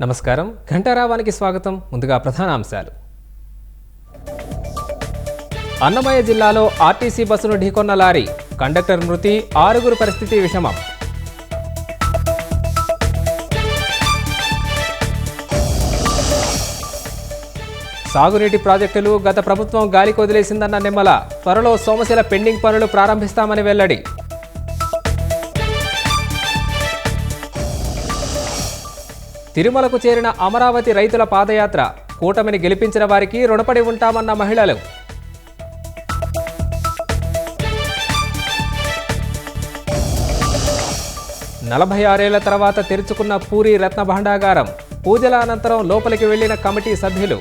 నమస్కారం ఘంటారావానికి స్వాగతం. ముందుగా ప్రధానాంశాలు. అన్నమయ్య జిల్లాలో ఆర్టీసీ బస్సును ఢీకొన్న లారీ, కండక్టర్ మృతి, 6 పరిస్థితి విషమం. సాగునీటి ప్రాజెక్టులు గత ప్రభుత్వం గాలికి వదిలేసిందన్న నిమ్మల, త్వరలో సోమశిల పెండింగ్ పనులు ప్రారంభిస్తామని వెల్లడి. తిరుమలకు చేరిన అమరావతి రైతుల పాదయాత్ర, కూటమిని గెలిపించిన వారికి రుణపడి ఉంటామన్న మహిళలు. నలభై 6 ఏళ్ల తర్వాత తెరుచుకున్న పూరి రత్న భాండాగారం, పూజల అనంతరం లోపలికి వెళ్లిన కమిటీ సభ్యులు.